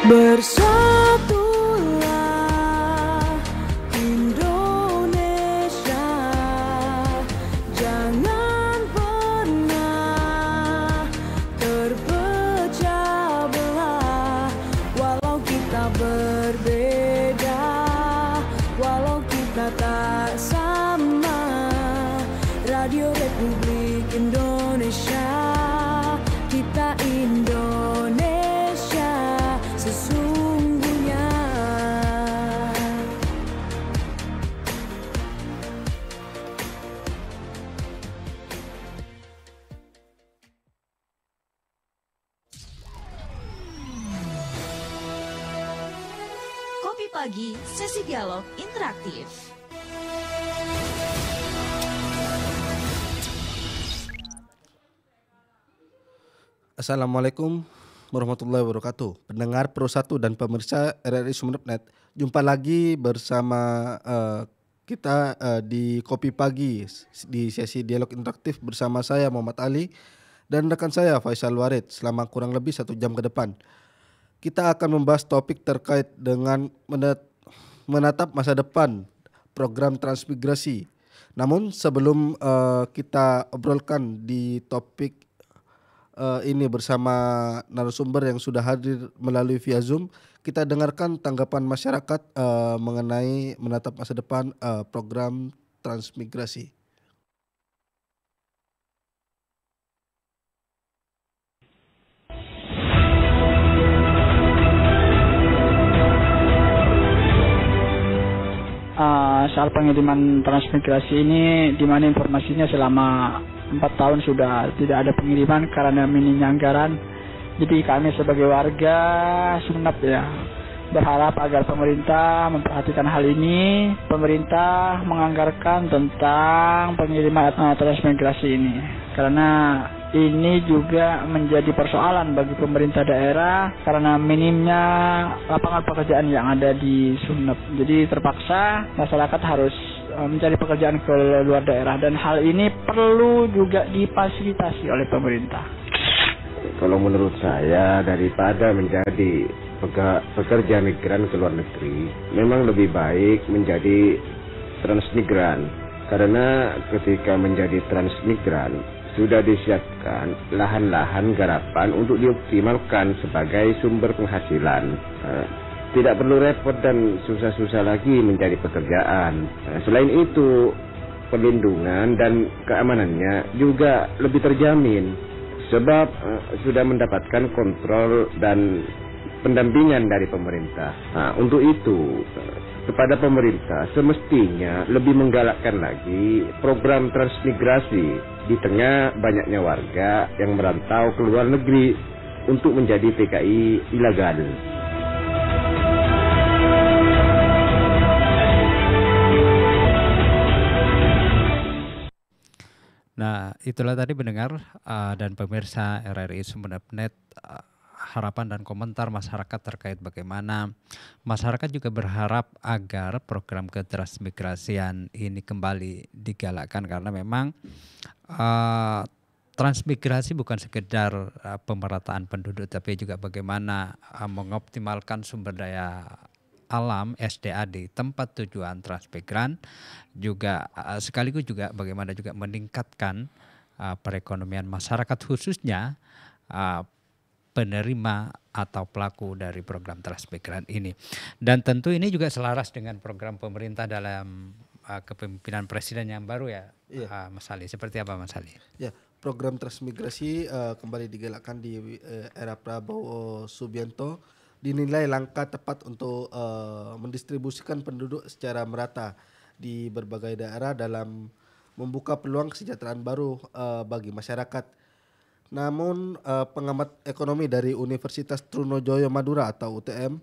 Bersatulah Indonesia, jangan pernah terpecah belah. Walau kita berbeda, walau kita tak sama, Radio Republik Indonesia, kita Indonesia sesungguhnya. Kopi Pagi, sesi dialog interaktif. Assalamualaikum warahmatullahi wabarakatuh. Pendengar Pro 1 dan pemirsa RRI Sumeneb.net, jumpa lagi bersama kita di Kopi Pagi di sesi dialog interaktif bersama saya Muhammad Ali dan rekan saya Faisal Warid selama kurang lebih 1 jam ke depan. Kita akan membahas topik terkait dengan menatap masa depan program transmigrasi. Namun sebelum kita obrolkan di topik ini bersama narasumber yang sudah hadir melalui via Zoom, kita dengarkan tanggapan masyarakat mengenai menatap masa depan program transmigrasi. Soal pengiriman transmigrasi ini, di mana informasinya selama 4 tahun sudah tidak ada pengiriman karena minimnya anggaran. Jadi kami sebagai warga Sumeneb ya berharap agar pemerintah memperhatikan hal ini. Pemerintah menganggarkan tentang pengiriman transmigrasi ini, karena ini juga menjadi persoalan bagi pemerintah daerah karena minimnya lapangan pekerjaan yang ada di Sumeneb. Jadi terpaksa masyarakat harus mencari pekerjaan ke luar daerah, dan hal ini perlu juga difasilitasi oleh pemerintah. Kalau menurut saya, daripada menjadi pekerja migran ke luar negeri, memang lebih baik menjadi transmigran. Karena ketika menjadi transmigran, sudah disiapkan lahan-lahan garapan untuk dioptimalkan sebagai sumber penghasilan. Tidak perlu repot dan susah-susah lagi mencari pekerjaan. Selain itu, perlindungan dan keamanannya juga lebih terjamin, sebab sudah mendapatkan kontrol dan pendampingan dari pemerintah. Untuk itu, kepada pemerintah semestinya lebih menggalakkan lagi program transmigrasi di tengah banyaknya warga yang merantau ke luar negeri untuk menjadi PKI ilegal. Nah, itulah tadi pendengar dan pemirsa RRI Sumeneb.net, harapan dan komentar masyarakat terkait bagaimana masyarakat juga berharap agar program ketransmigrasian ini kembali digalakkan, karena memang transmigrasi bukan sekedar pemerataan penduduk, tapi juga bagaimana mengoptimalkan sumber daya alam SDA di tempat tujuan transmigran, juga sekaligus juga bagaimana juga meningkatkan perekonomian masyarakat, khususnya penerima atau pelaku dari program transmigran ini. Dan tentu ini juga selaras dengan program pemerintah dalam kepemimpinan presiden yang baru ya, iya. Mas Ali. Seperti apa Mas Ali? Ya, program transmigrasi kembali digalakkan di era Prabowo Subianto, dinilai langkah tepat untuk mendistribusikan penduduk secara merata di berbagai daerah dalam membuka peluang kesejahteraan baru bagi masyarakat. Namun pengamat ekonomi dari Universitas Trunojoyo Madura atau UTM,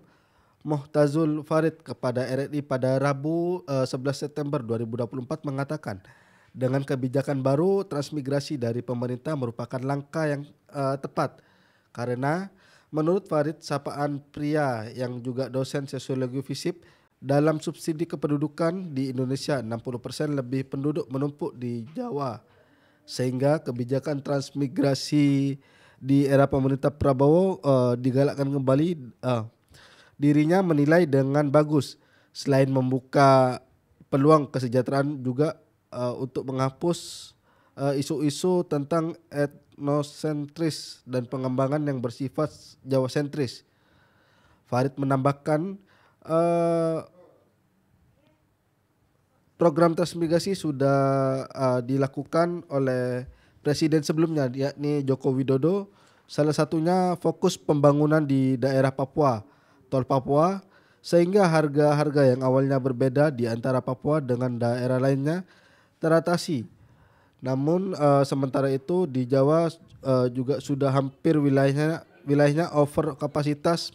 Muhtazul Farid kepada RRI pada Rabu 11 September 2024 mengatakan, dengan kebijakan baru transmigrasi dari pemerintah merupakan langkah yang tepat, karena menurut Farid, sapaan pria yang juga dosen sosiologi FISIP, dalam subsidi kependudukan di Indonesia 60% lebih penduduk menumpuk di Jawa, sehingga kebijakan transmigrasi di era pemerintah Prabowo digalakkan kembali dirinya menilai dengan bagus. Selain membuka peluang kesejahteraan juga untuk menghapus isu-isu tentang etnosentris dan pengembangan yang bersifat Jawa sentris. Farid menambahkan program transmigrasi sudah dilakukan oleh presiden sebelumnya, yakni Joko Widodo. Salah satunya fokus pembangunan di daerah Papua, tol Papua, sehingga harga-harga yang awalnya berbeda di antara Papua dengan daerah lainnya teratasi. Namun sementara itu di Jawa juga sudah hampir wilayahnya over kapasitas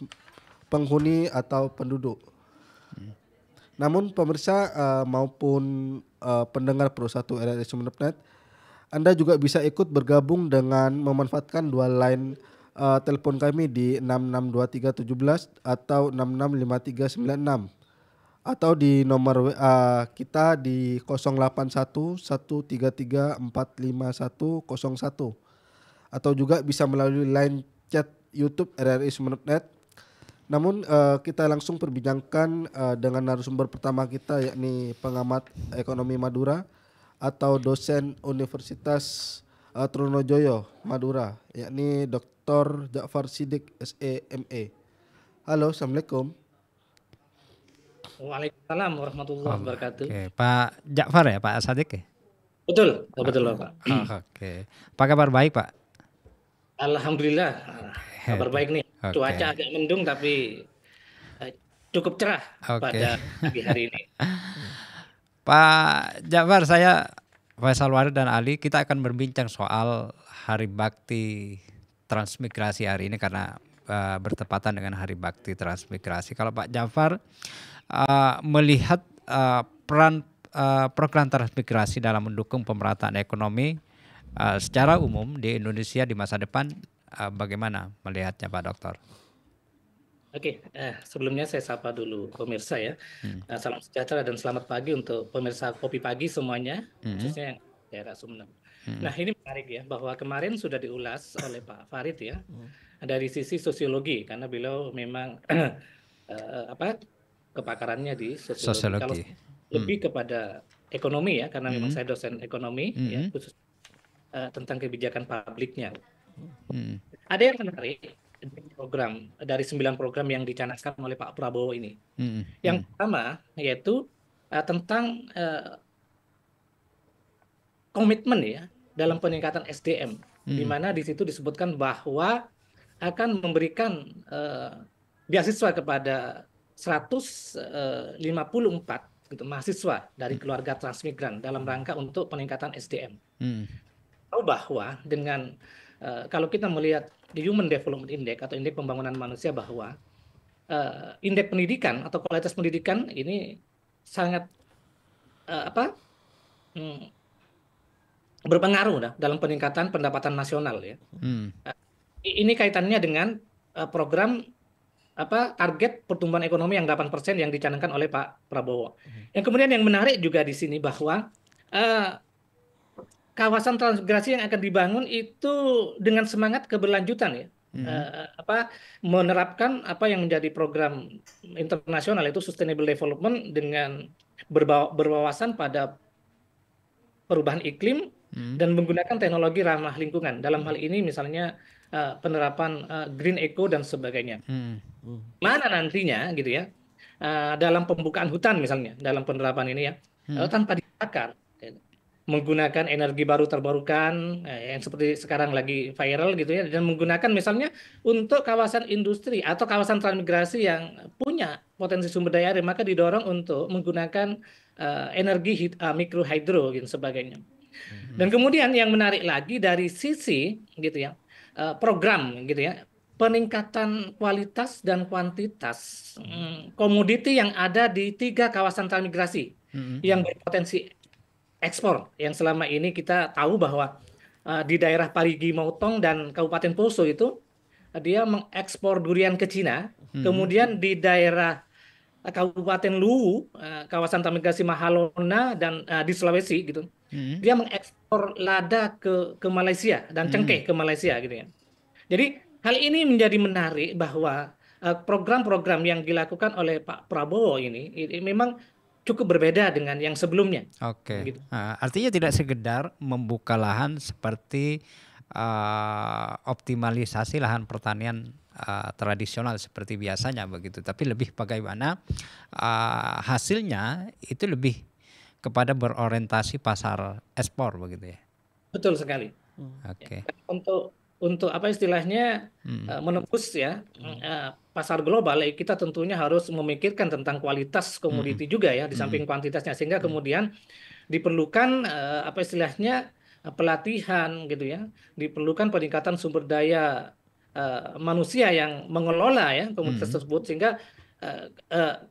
penghuni atau penduduk. Namun pemirsa maupun pendengar Pro 1 RRI Sumeneb.net, Anda juga bisa ikut bergabung dengan memanfaatkan dua line telepon kami di 662317 atau 665396 atau di nomor WA kita di 081133450101 atau juga bisa melalui line chat YouTube RRI Sumeneb.net. Namun kita langsung perbincangkan dengan narasumber pertama kita, yakni pengamat ekonomi Madura atau dosen Universitas Trunojoyo Madura, yakni Dr. Ja'far Siddiq SEME. Halo, Assalamualaikum. Waalaikumsalam warahmatullahi wabarakatuh. Oke, Pak Ja'far ya, Pak Siddiq ya? Betul Pak. Oke. Apa kabar baik, Pak? Alhamdulillah, kabar baik nih. Oke. Cuaca agak mendung tapi cukup cerah pada pagi hari ini. Pak Ja'far, saya Faisal Warid dan Ali, kita akan berbincang soal Hari Bakti Transmigrasi hari ini karena bertepatan dengan Hari Bakti Transmigrasi. Kalau Pak Ja'far melihat peran program transmigrasi dalam mendukung pemerataan ekonomi secara umum di Indonesia di masa depan, bagaimana melihatnya Pak Dokter? Oke, sebelumnya saya sapa dulu pemirsa ya. Salam sejahtera dan selamat pagi untuk pemirsa Kopi Pagi semuanya, khususnya yang daerah Sumeneb. Nah, ini menarik ya, bahwa kemarin sudah diulas oleh Pak Farid ya, dari sisi sosiologi, karena beliau memang kepakarannya di sosiologi. Kalau lebih kepada ekonomi ya, karena memang saya dosen ekonomi ya, khusus tentang kebijakan publiknya. Ada yang menarik program dari 9 program yang dicanangkan oleh Pak Prabowo ini. Yang pertama yaitu tentang komitmen ya dalam peningkatan SDM, di mana di situ disebutkan bahwa akan memberikan beasiswa kepada 154 gitu, mahasiswa dari keluarga transmigran dalam rangka untuk peningkatan SDM. Tahu bahwa dengan kalau kita melihat di Human Development Index atau indeks pembangunan manusia, bahwa indeks pendidikan atau kualitas pendidikan ini sangat berpengaruh dalam peningkatan pendapatan nasional ya. Ini kaitannya dengan program target pertumbuhan ekonomi yang 8% yang dicanangkan oleh Pak Prabowo. Yang kemudian yang menarik juga di sini bahwa kawasan transmigrasi yang akan dibangun itu dengan semangat keberlanjutan ya, menerapkan apa yang menjadi program internasional itu Sustainable Development dengan berwawasan pada perubahan iklim dan menggunakan teknologi ramah lingkungan. Dalam hal ini misalnya penerapan green eco dan sebagainya. Mana nantinya gitu ya, dalam pembukaan hutan misalnya dalam penerapan ini ya, tanpa dibakar, menggunakan energi baru terbarukan yang seperti sekarang lagi viral gitu ya, dan menggunakan misalnya untuk kawasan industri atau kawasan transmigrasi yang punya potensi sumber daya air, maka didorong untuk menggunakan energi mikro hidro gitu sebagainya. Dan kemudian yang menarik lagi dari sisi gitu ya, program gitu ya, peningkatan kualitas dan kuantitas komoditi yang ada di 3 kawasan transmigrasi yang berpotensi ekspor, yang selama ini kita tahu bahwa di daerah Parigi Motong dan Kabupaten Poso itu dia mengekspor durian ke Cina, kemudian di daerah Kabupaten Luwu, kawasan transmigrasi Mahalona dan di Sulawesi gitu, dia mengekspor lada ke Malaysia dan cengkeh ke Malaysia gitu ya. Jadi hal ini menjadi menarik bahwa program-program yang dilakukan oleh Pak Prabowo ini memang cukup berbeda dengan yang sebelumnya. Oke. Gitu. Artinya tidak sekedar membuka lahan seperti optimalisasi lahan pertanian tradisional seperti biasanya begitu, tapi lebih bagaimana hasilnya itu lebih kepada berorientasi pasar ekspor begitu ya. Betul sekali. Oke. Untuk apa istilahnya menembus ya pasar global, kita tentunya harus memikirkan tentang kualitas komoditi juga ya di samping kuantitasnya, sehingga kemudian diperlukan apa istilahnya pelatihan gitu ya, diperlukan peningkatan sumber daya manusia yang mengelola ya komoditas tersebut, sehingga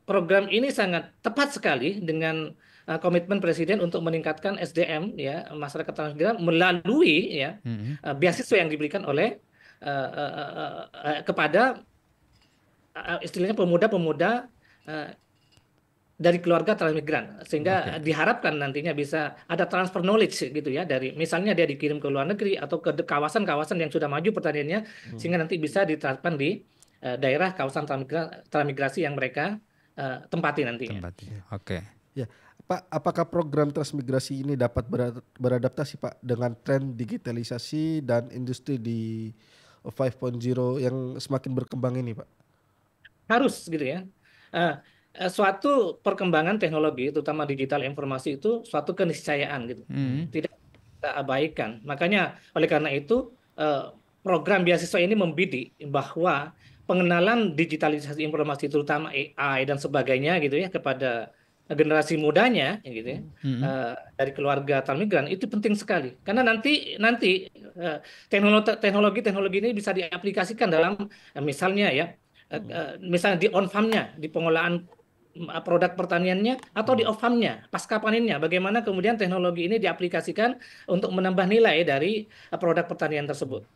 program ini sangat tepat sekali dengan komitmen Presiden untuk meningkatkan SDM ya masyarakat transmigran melalui ya beasiswa yang diberikan oleh kepada istilahnya pemuda-pemuda dari keluarga transmigran, sehingga diharapkan nantinya bisa ada transfer knowledge gitu ya, dari misalnya dia dikirim ke luar negeri atau ke kawasan-kawasan yang sudah maju pertaniannya, sehingga nanti bisa diterapkan di daerah kawasan transmigrasi yang mereka tempati nantinya. Oke. Ya, Pak, apakah program transmigrasi ini dapat beradaptasi Pak dengan tren digitalisasi dan industri di 5.0 yang semakin berkembang ini Pak? Harus gitu ya. Suatu perkembangan teknologi, terutama digital informasi itu suatu keniscayaan gitu, tidak kita abaikan. Makanya oleh karena itu program beasiswa ini membidik bahwa pengenalan digitalisasi informasi terutama AI dan sebagainya gitu ya kepada generasi mudanya gitu ya, dari keluarga transmigran itu penting sekali, karena nanti teknologi ini bisa diaplikasikan dalam misalnya ya misalnya di on farm-nya, di pengolahan produk pertaniannya, atau di off farm-nya pasca panennya, bagaimana kemudian teknologi ini diaplikasikan untuk menambah nilai dari produk pertanian tersebut.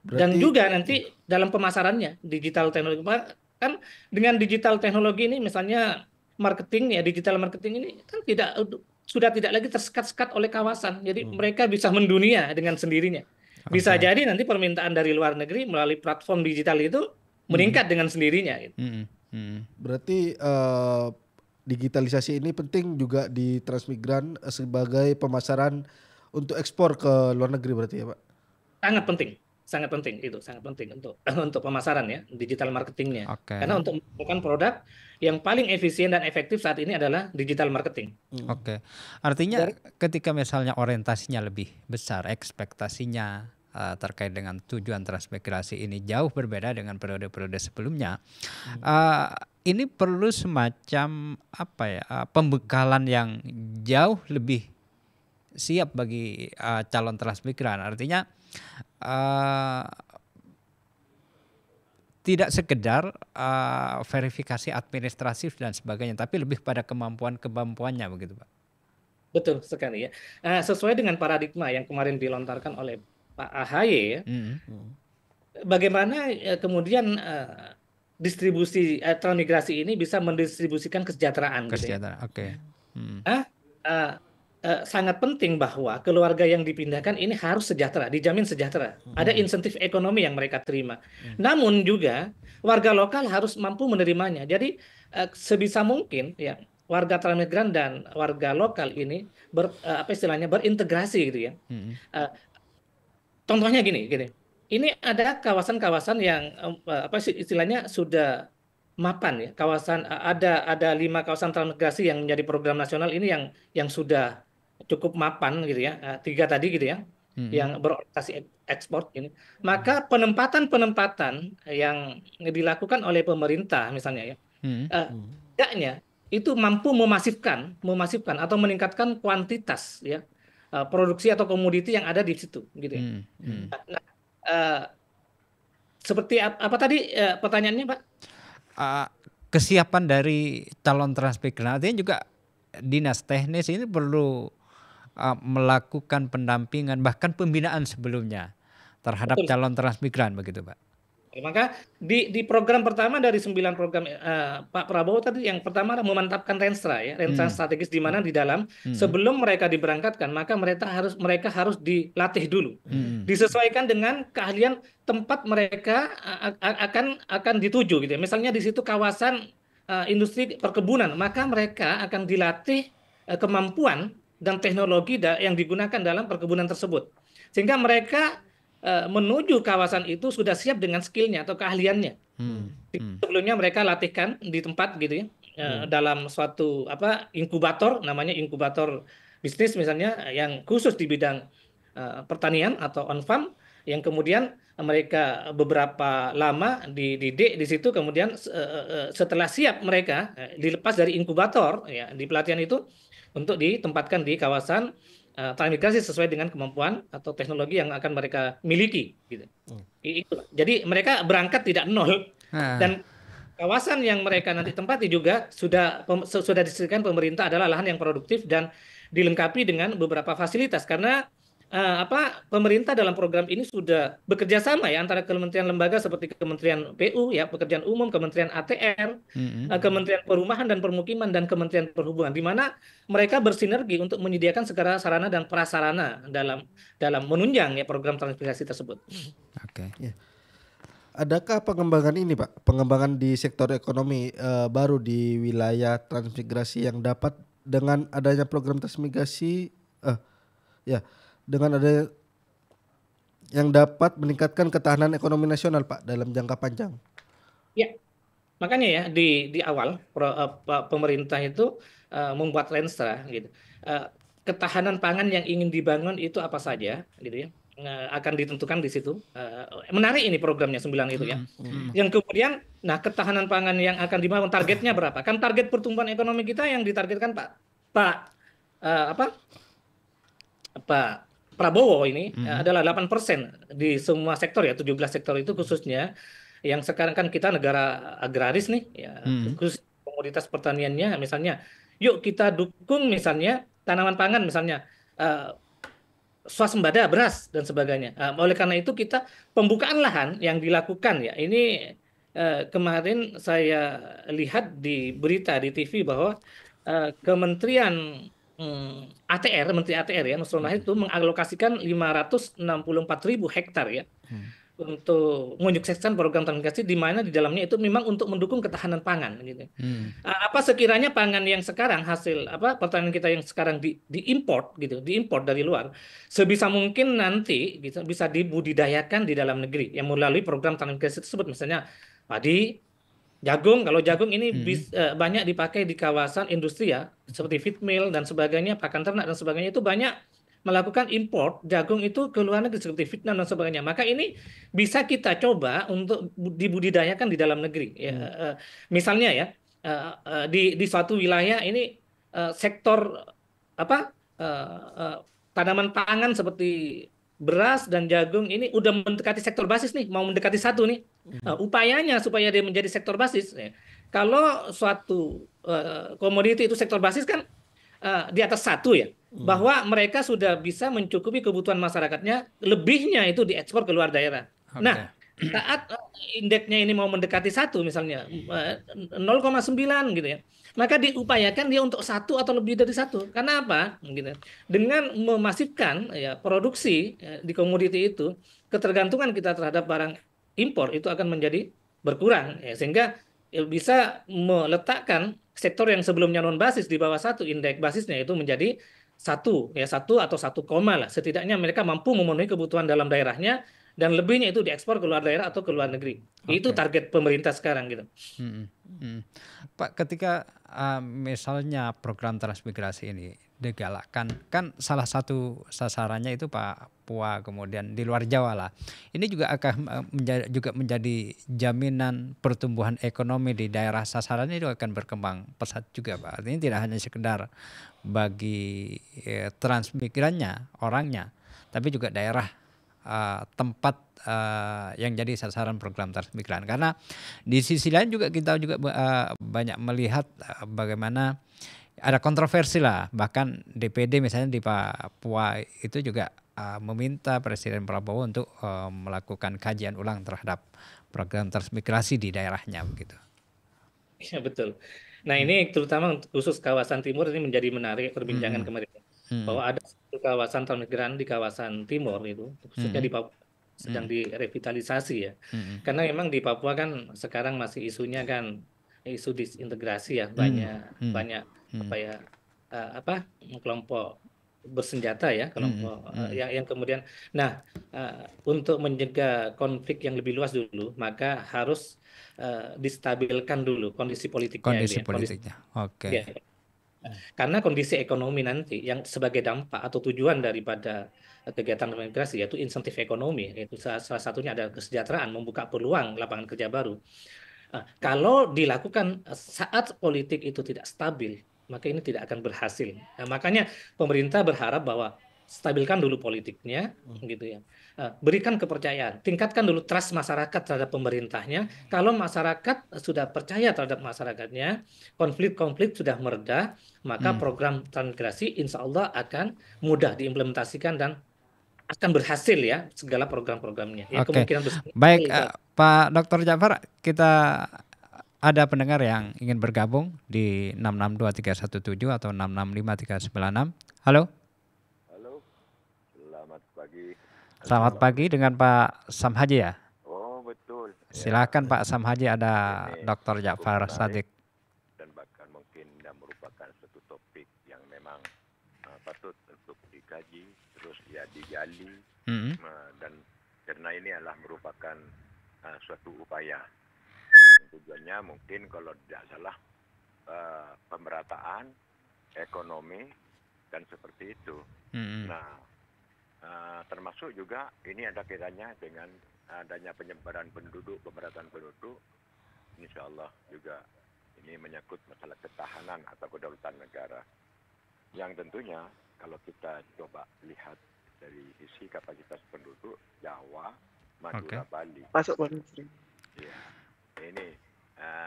Dan juga nanti dalam pemasarannya digital teknologi, kan dengan digital teknologi ini misalnya marketing ya, digital marketing ini kan sudah tidak lagi tersekat-sekat oleh kawasan, jadi mereka bisa mendunia dengan sendirinya. Bisa jadi nanti permintaan dari luar negeri melalui platform digital itu meningkat dengan sendirinya gitu. Berarti digitalisasi ini penting juga di transmigran sebagai pemasaran untuk ekspor ke luar negeri berarti ya Pak? Sangat penting untuk pemasaran ya, digital marketingnya. Karena untuk melakukan produk yang paling efisien dan efektif saat ini adalah digital marketing. Oke. Artinya ketika misalnya orientasinya lebih besar, ekspektasinya terkait dengan tujuan transmigrasi ini jauh berbeda dengan periode-periode sebelumnya. Ini perlu semacam pembekalan yang jauh lebih siap bagi calon transmigran. Artinya tidak sekedar verifikasi administratif dan sebagainya, tapi lebih pada kemampuannya begitu Pak. Betul sekali ya. Sesuai dengan paradigma yang kemarin dilontarkan oleh Pak AHY ya, bagaimana kemudian distribusi transmigrasi ini bisa mendistribusikan kesejahteraan. Kesejahteraan, gitu ya. Sangat penting bahwa keluarga yang dipindahkan ini harus sejahtera, dijamin sejahtera. Ada insentif ekonomi yang mereka terima. Namun juga warga lokal harus mampu menerimanya. Jadi sebisa mungkin ya warga transmigran dan warga lokal ini berintegrasi gitu ya. Contohnya gini. Ini ada kawasan-kawasan yang istilahnya sudah mapan ya. Ada 5 kawasan transmigrasi yang menjadi program nasional ini yang sudah cukup mapan gitu ya. 3 tadi gitu ya. Yang berorientasi ekspor ini. Maka penempatan yang dilakukan oleh pemerintah misalnya ya. Tidaknya itu mampu memasifkan atau meningkatkan kuantitas ya. Produksi atau komoditi yang ada di situ gitu ya. Seperti apa tadi pertanyaannya Pak? Kesiapan dari calon transmigran, artinya juga dinas teknis ini perlu melakukan pendampingan bahkan pembinaan sebelumnya terhadap calon transmigran begitu Pak? Maka di program pertama dari 9 program Pak Prabowo tadi, yang pertama adalah memantapkan Renstra ya, Renstra strategis, di mana di dalam sebelum mereka diberangkatkan maka mereka harus dilatih dulu, disesuaikan dengan keahlian tempat mereka akan dituju gitu ya. Misalnya di situ kawasan industri perkebunan, maka mereka akan dilatih kemampuan dan teknologi yang digunakan dalam perkebunan tersebut, sehingga mereka menuju kawasan itu sudah siap dengan skillnya atau keahliannya. Sebelumnya mereka latihkan di tempat gitu ya, dalam suatu inkubator, namanya inkubator bisnis misalnya, yang khusus di bidang pertanian atau on farm, yang kemudian mereka beberapa lama dididik di situ, kemudian setelah siap mereka dilepas dari inkubator ya, di pelatihan itu untuk ditempatkan di kawasan transmigrasi sesuai dengan kemampuan atau teknologi yang akan mereka miliki gitu. Jadi mereka berangkat tidak nol, dan kawasan yang mereka nanti tempati juga sudah disediakan pemerintah adalah lahan yang produktif dan dilengkapi dengan beberapa fasilitas, karena pemerintah dalam program ini sudah bekerja sama ya antara kementerian lembaga seperti Kementerian PU ya, Pekerjaan Umum, Kementerian ATR, Kementerian Perumahan dan Permukiman, dan Kementerian Perhubungan, di mana mereka bersinergi untuk menyediakan segala sarana dan prasarana dalam menunjang ya program transmigrasi tersebut. Oke. Ya. Adakah pengembangan ini Pak, pengembangan di sektor ekonomi baru di wilayah transmigrasi yang dapat dengan adanya program transmigrasi dengan ada yang dapat meningkatkan ketahanan ekonomi nasional Pak dalam jangka panjang? Ya, makanya ya di awal pemerintah itu membuat Renstra gitu. Ketahanan pangan yang ingin dibangun itu apa saja gitu ya, akan ditentukan di situ. Menarik ini programnya 9 itu ya. Yang kemudian, ketahanan pangan yang akan dibangun targetnya berapa? Kan target pertumbuhan ekonomi kita yang ditargetkan Pak Prabowo ini adalah 8% di semua sektor ya, 17 sektor itu khususnya, yang sekarang kan kita negara agraris nih ya, khusus komoditas pertaniannya misalnya, yuk kita dukung misalnya tanaman pangan misalnya, swasembada beras dan sebagainya. Oleh karena itu kita pembukaan lahan yang dilakukan ya, ini kemarin saya lihat di berita di TV bahwa Kementerian Menteri ATR ya, Nusron Wahid itu mengalokasikan 564.000 hektar ya untuk menyukseskan program transmigrasi, di mana di dalamnya itu memang untuk mendukung ketahanan pangan gitu. Apa sekiranya pangan yang sekarang hasil pertanian kita yang sekarang diimport gitu, diimport dari luar, sebisa mungkin nanti gitu, bisa dibudidayakan di dalam negeri yang melalui program transmigrasi tersebut, misalnya padi, jagung. Kalau jagung ini banyak dipakai di kawasan industri ya, seperti feed mill dan sebagainya, pakan ternak dan sebagainya, itu banyak melakukan import jagung itu ke luar negeri seperti Vietnam dan sebagainya. Maka ini bisa kita coba untuk dibudidayakan di dalam negeri. Ya, misalnya ya, di suatu wilayah ini sektor tanaman pangan seperti beras dan jagung ini udah mendekati sektor basis nih, mau mendekati satu nih. Upayanya supaya dia menjadi sektor basis. Ya. Kalau suatu komoditi itu sektor basis kan di atas satu ya, bahwa mereka sudah bisa mencukupi kebutuhan masyarakatnya, lebihnya itu diekspor ke luar daerah. Okay. Nah, saat indeksnya ini mau mendekati satu misalnya 0,9 gitu ya, maka diupayakan dia untuk satu atau lebih dari satu. Karena apa? Gitu. Dengan memasifkan ya produksi di komoditi itu, ketergantungan kita terhadap barang impor itu akan menjadi berkurang ya, sehingga bisa meletakkan sektor yang sebelumnya non basis di bawah satu, indeks basisnya itu menjadi satu atau 1, lah. Setidaknya mereka mampu memenuhi kebutuhan dalam daerahnya, dan lebihnya itu diekspor ke luar daerah atau ke luar negeri. Okay. Itu target pemerintah sekarang gitu. Pak, ketika misalnya program transmigrasi ini digalakkan, kan salah satu sasarannya itu Papua, kemudian di luar Jawa lah. Ini juga akan menjadi jaminan pertumbuhan ekonomi di daerah sasarannya itu akan berkembang pesat juga Pak. Artinya tidak hanya sekedar bagi transmigrannya, orangnya, tapi juga daerah tempat yang jadi sasaran program transmigran. Karena di sisi lain juga kita juga banyak melihat bagaimana ada kontroversi lah, bahkan DPD misalnya di Papua itu juga meminta Presiden Prabowo untuk melakukan kajian ulang terhadap program transmigrasi di daerahnya begitu. Iya betul. Nah ini terutama untuk khusus kawasan timur ini menjadi menarik perbincangan kemarin bahwa ada satu kawasan transmigran di kawasan timur itu khususnya di Papua sedang direvitalisasi ya. Karena memang di Papua kan sekarang masih isunya kan isu disintegrasi ya banyak apa ya kelompok bersenjata ya kelompok yang kemudian untuk mencegah konflik yang lebih luas dulu maka harus distabilkan dulu kondisi politiknya Kondisi itu ya. politiknya. Oke. Ya. Karena kondisi ekonomi nanti yang sebagai dampak atau tujuan daripada kegiatan migrasi yaitu insentif ekonomi, yaitu salah satunya adalah kesejahteraan, membuka peluang lapangan kerja baru. Kalau dilakukan saat politik itu tidak stabil, maka ini tidak akan berhasil. Makanya pemerintah berharap bahwa stabilkan dulu politiknya, gitu ya. Berikan kepercayaan, tingkatkan dulu trust masyarakat terhadap pemerintahnya. Kalau masyarakat sudah percaya terhadap masyarakatnya, konflik-konflik sudah mereda, maka program transmigrasi insya Allah akan mudah diimplementasikan dan akan berhasil ya segala program-programnya. Ya, Oke. kemungkinan besar. Baik, Pak Dr. Ja'far, kita ada pendengar yang ingin bergabung di 662317 atau 665396. Halo. Selamat pagi. Selamat pagi dengan Pak Samhaji ya. Oh betul. Silakan Pak Samhaji, ada Dr. Ja'far Shadiq. Dan bahkan mungkin merupakan satu topik yang memang patut untuk dikaji terus ya digali dan karena ini adalah merupakan suatu upaya. Tujuannya mungkin kalau tidak salah pemerataan ekonomi dan seperti itu. Nah termasuk juga ini ada kaitannya dengan adanya penyebaran penduduk, pemerataan penduduk, insya Allah juga ini menyangkut masalah ketahanan atau kedaulatan negara. Yang tentunya kalau kita coba lihat dari sisi kapasitas penduduk Jawa, Madura, Bali. Masuk Pak Nusri. Ya, ini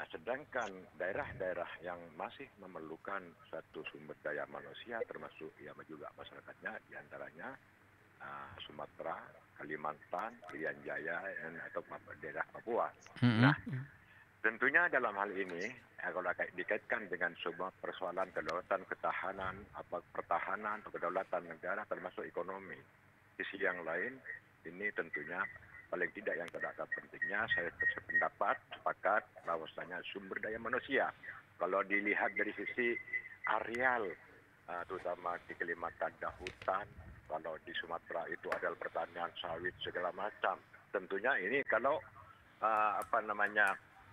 sedangkan daerah-daerah yang masih memerlukan satu sumber daya manusia termasuk ya juga masyarakatnya diantaranya Sumatera, Kalimantan, Irian Jaya, atau daerah Papua. Nah, tentunya dalam hal ini, kalau dikaitkan dengan semua persoalan kedaulatan, ketahanan, pertahanan, atau kedaulatan negara, termasuk ekonomi. Sisi yang lain, ini tentunya paling tidak yang tidak pentingnya, saya berpendapat, sepakat bahwasanya sumber daya manusia. Kalau dilihat dari sisi areal, terutama di Kalimantan ada hutan, kalau di Sumatera itu adalah pertanian sawit segala macam. Tentunya ini kalau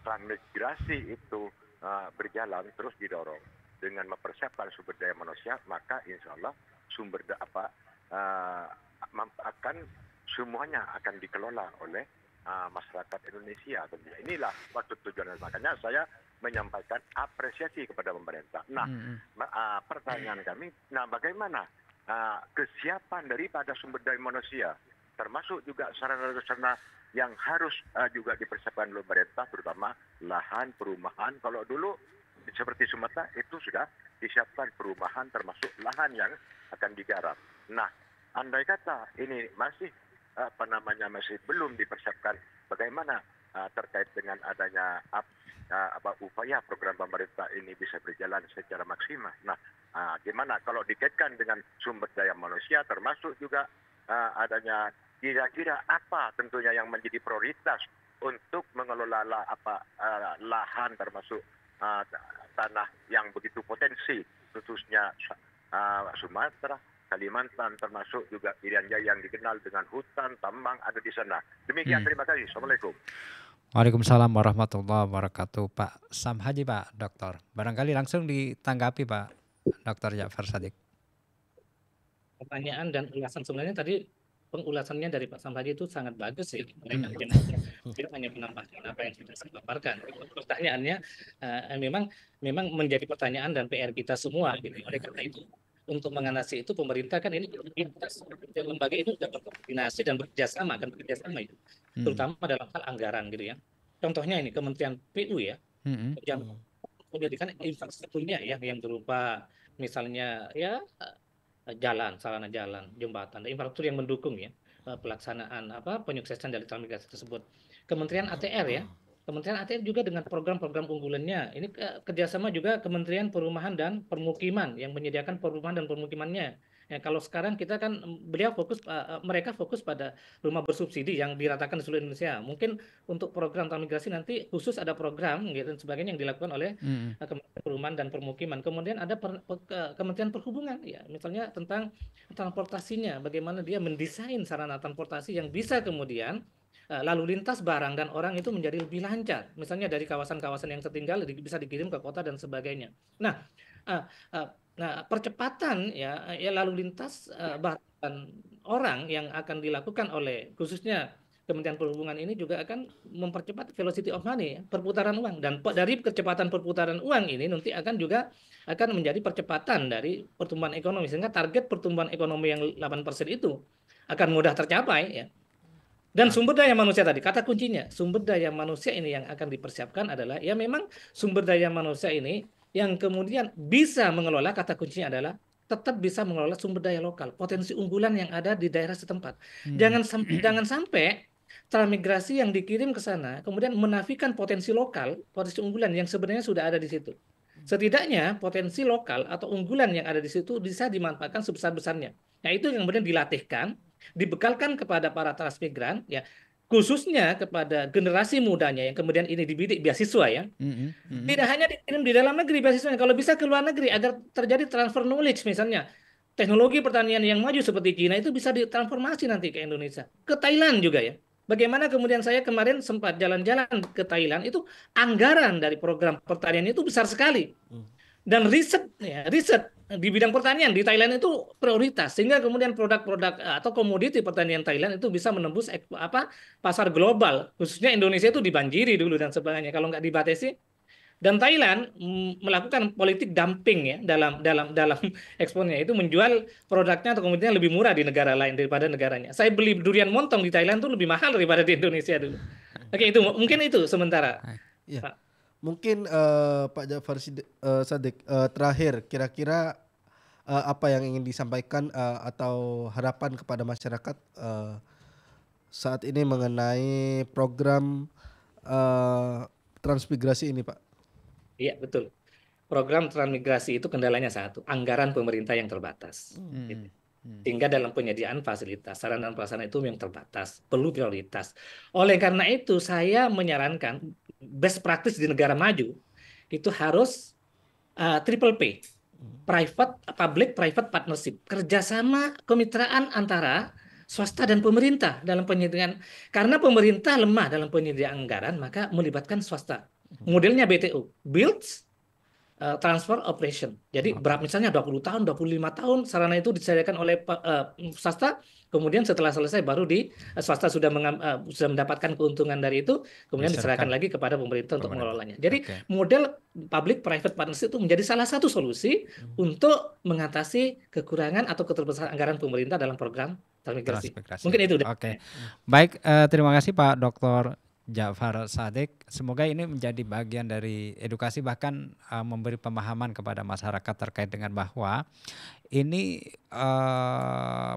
transmigrasi itu berjalan terus didorong dengan mempersiapkan sumber daya manusia, maka insya Allah akan semuanya akan dikelola oleh masyarakat Indonesia. Tentunya inilah waktu tujuan, makanya saya menyampaikan apresiasi kepada pemerintah. Nah, pertanyaan kami, bagaimana kesiapan daripada sumber daya manusia, termasuk juga sarana-sarana yang harus juga dipersiapkan oleh pemerintah, terutama lahan perumahan. Kalau dulu seperti Sumatera itu sudah disiapkan perumahan termasuk lahan yang akan digarap. Nah, andai kata ini masih masih belum dipersiapkan, bagaimana terkait dengan adanya upaya program pemerintah ini bisa berjalan secara maksimal. Nah, gimana kalau dikaitkan dengan sumber daya manusia, termasuk juga adanya kira-kira apa tentunya yang menjadi prioritas untuk mengelola lahan termasuk tanah yang begitu potensi, khususnya Sumatera, Kalimantan, termasuk juga Irian Jaya yang dikenal dengan hutan, tambang ada di sana. Demikian, terima kasih. Assalamualaikum. Waalaikumsalam warahmatullahi wabarakatuh. Pak Samhaji, Pak Dokter. Barangkali langsung ditanggapi Pak Dr. Ja'far Shadiq. Pertanyaan dan ulasan sebenarnya tadi pengulasannya dari Pak Samhaji itu sangat bagus ya. Dia hanya menambahkan apa yang sudah saya paparkan. Pertanyaannya memang menjadi pertanyaan dan PR kita semua. Gitu. Oleh karena itu, untuk mengatasi itu pemerintah kan ini lembaga itu sudah berkoordinasi dan bekerjasama itu, terutama dalam hal anggaran gitu ya. Contohnya ini Kementerian PU ya, yang menyediakan infrastrukturnya ya, yang berupa misalnya ya jalan, sarana jalan, jembatan, infrastruktur yang mendukung ya pelaksanaan penyuksesan dari transmigrasi tersebut. Kementerian ATR ya. Kementerian ATR juga dengan program-program unggulannya. Ini kerjasama juga Kementerian Perumahan dan Permukiman yang menyediakan perumahan dan permukimannya. Ya, kalau sekarang kita kan mereka fokus pada rumah bersubsidi yang diratakan di seluruh Indonesia. Mungkin untuk program transmigrasi nanti khusus ada program gitu, dan sebagainya yang dilakukan oleh Kementerian Perumahan dan Permukiman. Kemudian ada Kementerian Perhubungan, ya, misalnya tentang transportasinya, bagaimana dia mendesain sarana transportasi yang bisa kemudian lalu lintas barang dan orang itu menjadi lebih lancar. Misalnya dari kawasan-kawasan yang tertinggal bisa dikirim ke kota dan sebagainya. Nah, percepatan ya lalu lintas barang dan orang yang akan dilakukan oleh khususnya Kementerian Perhubungan ini juga akan mempercepat velocity of money, ya, perputaran uang. Dan dari kecepatan perputaran uang ini nanti akan menjadi percepatan dari pertumbuhan ekonomi, sehingga target pertumbuhan ekonomi yang 8% itu akan mudah tercapai, ya. Dan sumber daya manusia tadi, kata kuncinya, sumber daya manusia ini yang akan dipersiapkan adalah, ya memang sumber daya manusia ini yang kemudian bisa mengelola, kata kuncinya adalah tetap bisa mengelola sumber daya lokal, potensi unggulan yang ada di daerah setempat. Jangan sampai transmigrasi yang dikirim ke sana kemudian menafikan potensi lokal, potensi unggulan yang sebenarnya sudah ada di situ. Setidaknya potensi lokal atau unggulan yang ada di situ bisa dimanfaatkan sebesar-besarnya. Nah, itu yang kemudian dilatihkan, dibekalkan kepada para transmigran, ya, khususnya kepada generasi mudanya yang kemudian ini dibidik beasiswa, ya. Tidak hanya dikirim di dalam negeri beasiswanya, kalau bisa ke luar negeri agar terjadi transfer knowledge, misalnya teknologi pertanian yang maju seperti China itu bisa ditransformasi nanti ke Indonesia, ke Thailand juga, ya. Bagaimana kemudian saya kemarin sempat jalan-jalan ke Thailand, itu anggaran dari program pertanian itu besar sekali. Dan riset di bidang pertanian di Thailand itu prioritas, sehingga kemudian produk-produk atau komoditi pertanian Thailand itu bisa menembus pasar global, khususnya Indonesia itu dibanjiri dulu dan sebagainya kalau nggak dibatasi. Dan Thailand melakukan politik dumping, ya, dalam ekspornya, itu menjual produknya atau komoditinya lebih murah di negara lain daripada negaranya. Saya beli durian montong di Thailand itu lebih mahal daripada di Indonesia dulu. Oke, itu mungkin itu sementara. Ya. Mungkin Pak Ja'far Shadiq, terakhir kira-kira apa yang ingin disampaikan atau harapan kepada masyarakat saat ini mengenai program transmigrasi ini, Pak? Iya, betul. Program transmigrasi itu kendalanya satu, anggaran pemerintah yang terbatas. Gitu. Sehingga dalam penyediaan fasilitas, sarana dan prasarana itu yang terbatas, perlu prioritas. Oleh karena itu, saya menyarankan best practice di negara maju itu harus triple P, public private partnership, kerjasama kemitraan antara swasta dan pemerintah dalam penyediaan. Karena pemerintah lemah dalam penyediaan anggaran, maka melibatkan swasta. Modelnya BTO, builds, transfer, operation. Jadi misalnya 20 tahun, 25 tahun sarana itu disediakan oleh swasta, kemudian setelah selesai baru swasta sudah mendapatkan keuntungan dari itu, kemudian diserahkan lagi kepada pemerintah untuk mengelolanya. Jadi model public private partnership itu menjadi salah satu solusi untuk mengatasi kekurangan atau keterbatasan anggaran pemerintah dalam program transmigrasi. Mungkin itu. Oke. Baik, terima kasih Pak Dr. Ja'far Shadiq. Semoga ini menjadi bagian dari edukasi, bahkan memberi pemahaman kepada masyarakat terkait dengan bahwa ini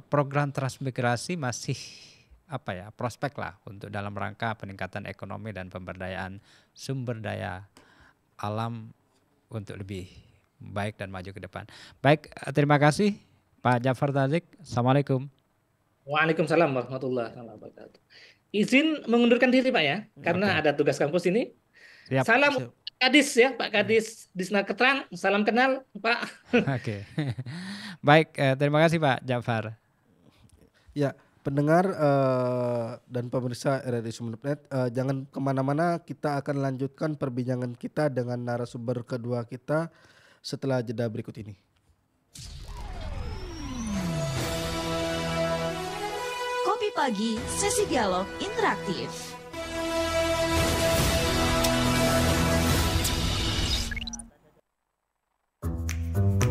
program transmigrasi masih prospek lah untuk dalam rangka peningkatan ekonomi dan pemberdayaan sumber daya alam untuk lebih baik dan maju ke depan. Baik, terima kasih Pak Ja'far Shadiq. Assalamualaikum. Waalaikumsalam warahmatullahi wabarakatuh. Izin mengundurkan diri, Pak, ya, karena ada tugas kampus ini. Siap, salam siap. Kadis, ya, Pak Kadis Disnakertran, salam kenal, Pak. Oke. Baik, terima kasih Pak Ja'far. Ya, pendengar dan pemirsa RRI Sumeneb.net, jangan kemana-mana, kita akan lanjutkan perbincangan kita dengan narasumber kedua kita setelah jeda berikut ini. Kopi Pagi, sesi dialog interaktif.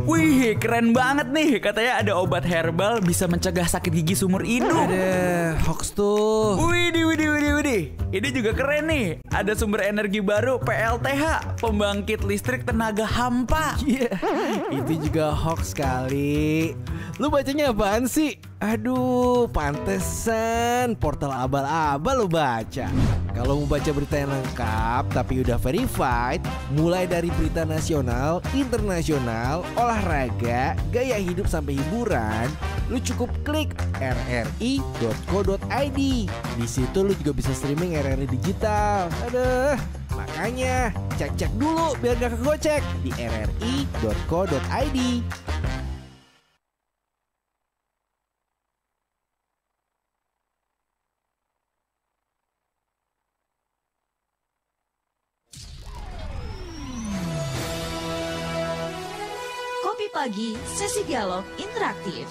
Wih, keren banget nih. Katanya ada obat herbal bisa mencegah sakit gigi seumur hidup. Ada hoax tuh. Widih. Ini juga keren nih. Ada sumber energi baru PLTH, pembangkit listrik tenaga hampa. Iya, itu juga hoax kali. Lu bacanya apaan sih? Aduh, pantesan portal abal-abal lo baca. Kalau mau baca berita yang lengkap tapi udah verified, mulai dari berita nasional, internasional, olahraga, gaya hidup sampai hiburan, lu cukup klik rri.co.id. Di situ lu juga bisa streaming RRI digital. Aduh, makanya cek-cek dulu biar gak kegocek di rri.co.id. Kopi Pagi, sesi dialog interaktif.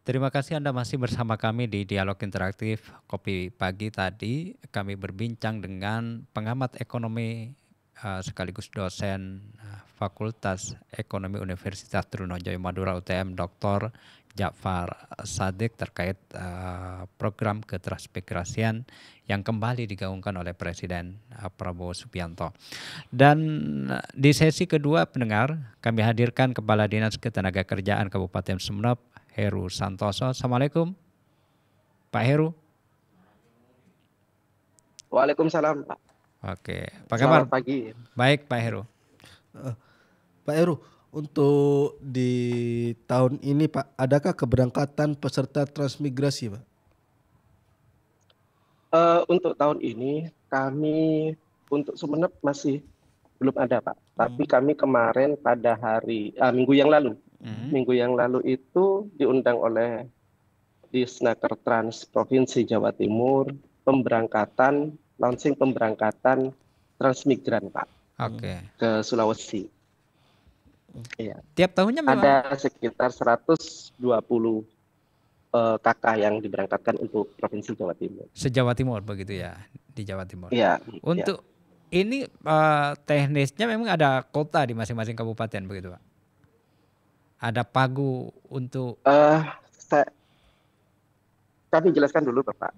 Terima kasih Anda masih bersama kami di Dialog Interaktif Kopi Pagi. Tadi kami berbincang dengan pengamat ekonomi sekaligus dosen Fakultas Ekonomi Universitas Trunojoyo Madura UTM, Dr. Ja'far Shadiq, terkait program ketransmigrasian yang kembali digaungkan oleh Presiden Prabowo Subianto. Dan di sesi kedua pendengar, kami hadirkan Kepala Dinas Ketenagakerjaan Kabupaten Sumeneb, Heru Santoso. Assalamualaikum Pak Heru. Waalaikumsalam Pak. Oke, apa kabar? Selamat pagi. Baik Pak Heru. Pak Heru, untuk di tahun ini Pak, adakah keberangkatan peserta transmigrasi Pak? Untuk tahun ini kami untuk Sumeneb masih belum ada Pak. Tapi kami kemarin pada minggu yang lalu itu diundang oleh Disnaker Trans Provinsi Jawa Timur launching pemberangkatan transmigran Pak. Oke. Ke Sulawesi. Iya. Tiap tahunnya memang ada sekitar 120 kakak yang diberangkatkan untuk Provinsi Jawa Timur. Se-Jawa Timur begitu ya, di Jawa Timur. Iya. Untuk ini teknisnya memang ada kota di masing-masing kabupaten begitu Pak? Ada pagu untuk kami jelaskan dulu Bapak.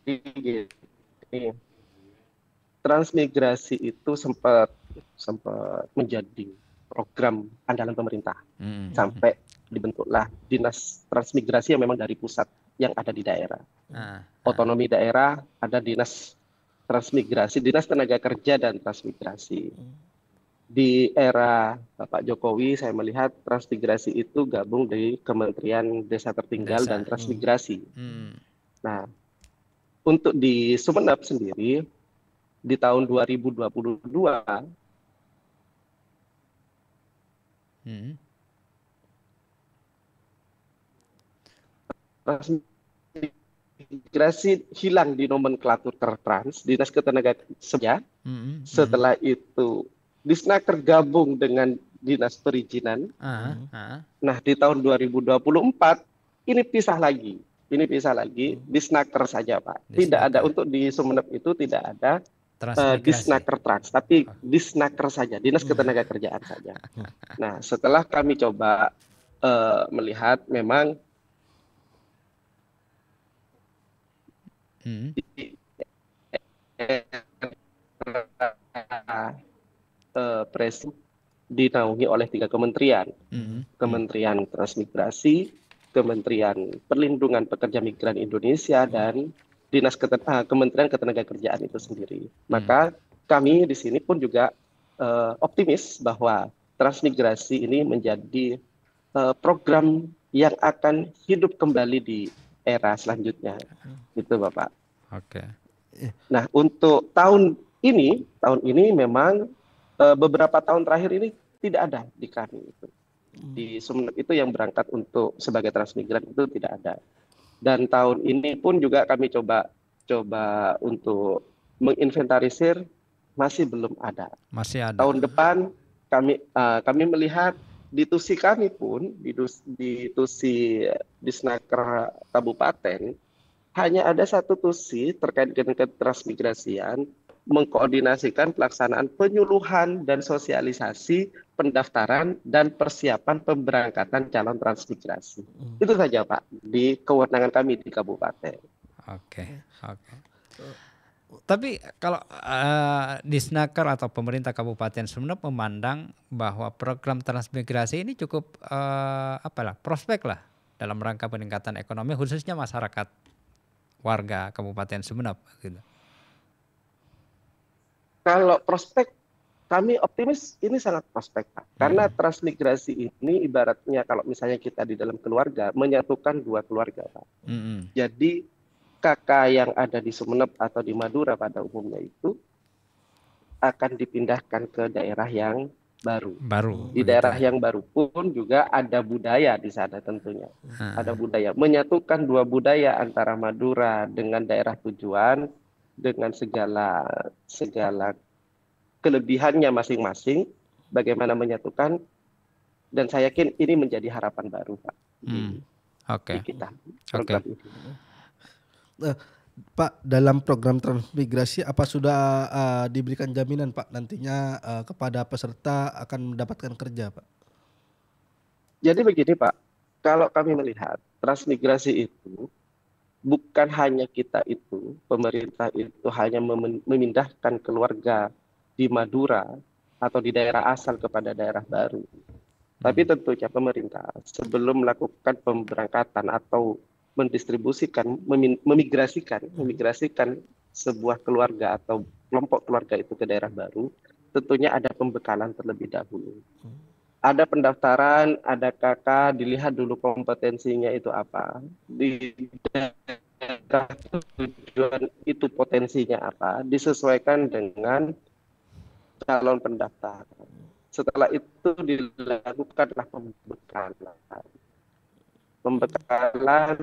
Jadi, transmigrasi itu sempat menjadi program andalan pemerintah sampai dibentuklah dinas transmigrasi yang memang dari pusat yang ada di daerah. Otonomi daerah ada dinas transmigrasi, dinas tenaga kerja dan transmigrasi. Di era Bapak Jokowi saya melihat transmigrasi itu gabung dari Kementerian Desa Tertinggal dan Transmigrasi. Nah, untuk di Sumeneb sendiri di tahun 2022 transmigrasi hilang di nomenklatur Tertrans, Dinas Ketenagakerjaan. Setelah itu Disnaker gabung dengan Dinas Perizinan. Nah, di tahun 2024 ini pisah lagi. Disnaker saja Pak. Tidak ada untuk di Sumeneb itu tidak ada Disnaker Trans, tapi Disnaker saja, Dinas Ketenagakerjaan saja. Nah, setelah kami coba melihat memang Presiden dinaungi oleh 3 kementerian, Kementerian Transmigrasi, Kementerian Perlindungan Pekerja Migran Indonesia, dan Kementerian Ketenagakerjaan itu sendiri. Maka kami di sini pun juga optimis bahwa transmigrasi ini menjadi program yang akan hidup kembali di era selanjutnya, gitu Bapak. Oke. Nah, untuk tahun ini memang beberapa tahun terakhir ini tidak ada di kami itu. Di Sumeneb itu yang berangkat untuk sebagai transmigran itu tidak ada. Dan tahun ini pun juga kami coba untuk menginventarisir, masih belum ada. Masih ada. Tahun depan kami melihat di TUSI kami pun di TUSI Disnaker Kabupaten hanya ada satu TUSI terkait dengan ketransmigrasian mengkoordinasikan pelaksanaan penyuluhan dan sosialisasi pendaftaran dan persiapan pemberangkatan calon transmigrasi. Itu saja Pak di kewenangan kami di kabupaten. Oke. Tapi kalau Disnaker atau pemerintah Kabupaten Sumeneb memandang bahwa program transmigrasi ini cukup prospek lah dalam rangka peningkatan ekonomi khususnya masyarakat warga Kabupaten Sumeneb gitu. Kalau prospek, kami optimis ini sangat prospek, Pak. Karena transmigrasi ini ibaratnya kalau misalnya kita di dalam keluarga menyatukan dua keluarga, Pak. Jadi kakak yang ada di Sumeneb atau di Madura pada umumnya itu akan dipindahkan ke daerah yang baru. Di daerah yang baru pun juga ada budaya di sana tentunya. Ada budaya. Menyatukan dua budaya antara Madura dengan daerah tujuan dengan segala kelebihannya masing-masing, bagaimana menyatukan, dan saya yakin ini menjadi harapan baru, Pak, di kita program ini. Pak, dalam program transmigrasi apa sudah diberikan jaminan Pak nantinya kepada peserta akan mendapatkan kerja, Pak? Jadi begini, Pak, kalau kami melihat transmigrasi itu bukan hanya kita itu, pemerintah itu hanya memindahkan keluarga di Madura atau di daerah asal kepada daerah baru. Tapi tentunya pemerintah sebelum melakukan pemberangkatan atau mendistribusikan, memigrasikan sebuah keluarga atau kelompok keluarga itu ke daerah baru, tentunya ada pembekalan terlebih dahulu. Ada pendaftaran, ada KK, dilihat dulu kompetensinya itu apa. Di daerah tujuan itu potensinya apa, disesuaikan dengan calon pendaftar. Setelah itu dilakukanlah pembekalan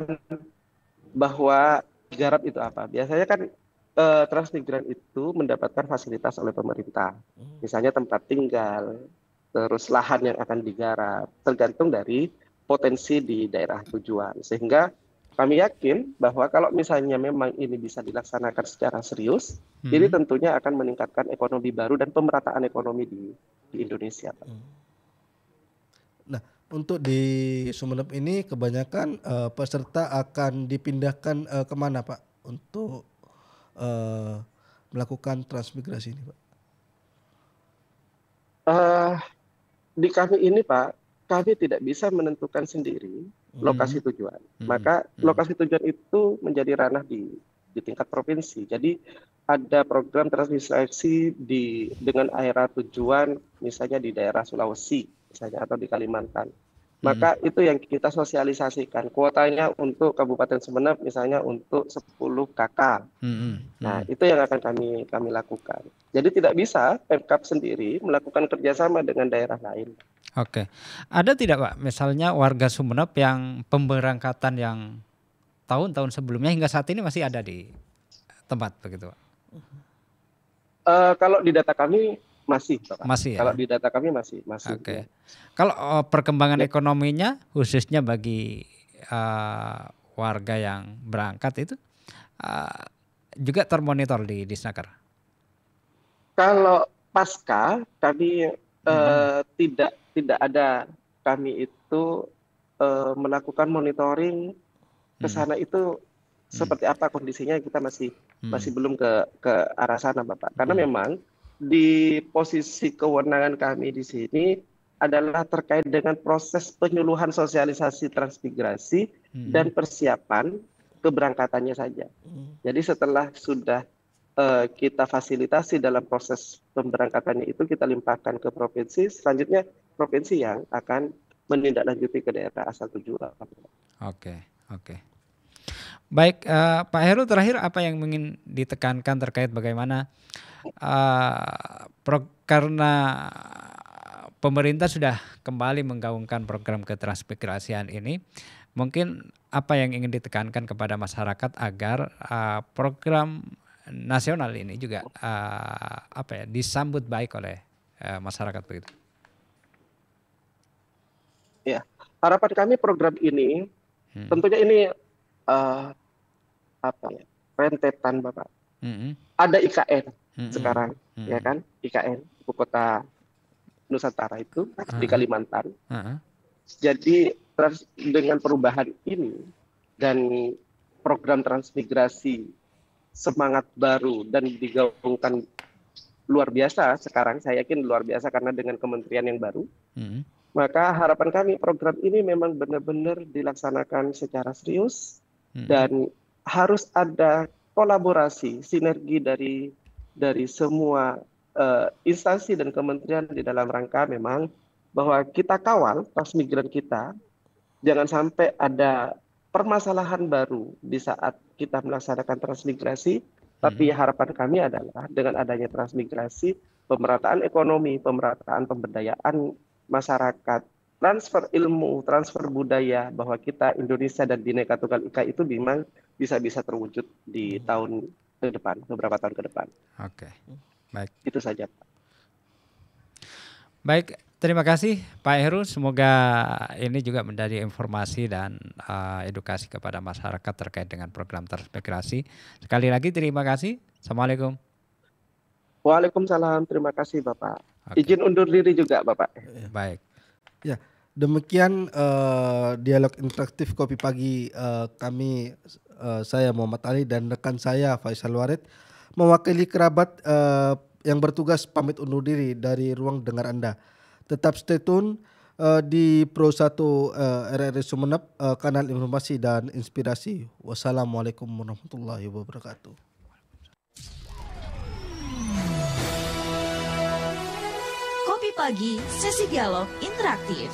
bahwa garap itu apa. Biasanya kan transmigran itu mendapatkan fasilitas oleh pemerintah. Misalnya tempat tinggal, terus lahan yang akan digarap, tergantung dari potensi di daerah tujuan. Sehingga kami yakin bahwa kalau misalnya memang ini bisa dilaksanakan secara serius, ini tentunya akan meningkatkan ekonomi baru dan pemerataan ekonomi di Indonesia, Pak. Nah, untuk di Sumeneb ini kebanyakan peserta akan dipindahkan kemana, Pak, untuk melakukan transmigrasi ini, Pak? Di kami ini, Pak, kami tidak bisa menentukan sendiri lokasi tujuan. Maka lokasi tujuan itu menjadi ranah di tingkat provinsi. Jadi ada program transmigrasi dengan daerah tujuan, misalnya di daerah Sulawesi, misalnya atau di Kalimantan. Maka itu yang kita sosialisasikan. Kuotanya untuk Kabupaten Sumeneb misalnya untuk 10 KK. Nah, itu yang akan kami lakukan. Jadi tidak bisa Pemkab sendiri melakukan kerjasama dengan daerah lain. Oke. Ada tidak, Pak, misalnya warga Sumeneb yang pemberangkatan yang tahun-tahun sebelumnya hingga saat ini masih ada di tempat begitu, Pak? Kalau di data kami masih, Pak. Masih ya? Kalau di data kami masih. Oke. Kalau perkembangan ekonominya khususnya bagi warga yang berangkat itu juga termonitor di Disnaker? Kalau pasca kami tidak ada, kami itu melakukan monitoring ke sana itu seperti apa kondisinya, kita masih belum ke arah sana, Bapak. Karena memang di posisi kewenangan kami di sini adalah terkait dengan proses penyuluhan sosialisasi transmigrasi dan persiapan keberangkatannya saja. Jadi setelah sudah kita fasilitasi dalam proses pemberangkatannya itu, kita limpahkan ke provinsi, selanjutnya provinsi yang akan menindaklanjuti ke daerah asal tujuan. Oke. Baik, Pak Heru, terakhir apa yang ingin ditekankan terkait bagaimana karena pemerintah sudah kembali menggaungkan program ketransmigrasian ini, mungkin apa yang ingin ditekankan kepada masyarakat agar program nasional ini juga disambut baik oleh masyarakat begitu? Ya, harapan kami program ini tentunya ini rentetan, Bapak. Ada IKN sekarang, ya kan? IKN Ibu Kota Nusantara itu di Kalimantan. Jadi dengan perubahan ini dan program transmigrasi semangat baru dan digabungkan luar biasa sekarang, saya yakin luar biasa karena dengan kementerian yang baru. Maka harapan kami program ini memang benar-benar dilaksanakan secara serius dan harus ada kolaborasi, sinergi dari semua instansi dan kementerian di dalam rangka memang bahwa kita kawal transmigran kita, jangan sampai ada permasalahan baru di saat kita melaksanakan transmigrasi. Tapi harapan kami adalah dengan adanya transmigrasi, pemerataan ekonomi, pemerataan pemberdayaan masyarakat, transfer ilmu, transfer budaya, bahwa kita Indonesia dan Bhinneka Tunggal Ika itu memang bisa terwujud di tahun ke depan, beberapa tahun ke depan. Oke, baik. Itu saja, Pak. Baik, terima kasih Pak Heru. Semoga ini juga menjadi informasi dan edukasi kepada masyarakat terkait dengan program transmigrasi. Sekali lagi terima kasih. Assalamualaikum. Waalaikumsalam. Terima kasih Bapak. Izin undur diri juga Bapak. Baik. Ya, demikian dialog interaktif Kopi Pagi kami, saya Muhammad Ali dan rekan saya Faisal Warid, mewakili kerabat yang bertugas pamit undur diri dari ruang dengar Anda. Tetap stay tune di Pro 1 RRI Sumeneb, kanal informasi dan inspirasi. Wassalamualaikum warahmatullahi wabarakatuh. Kopi Pagi, sesi dialog interaktif.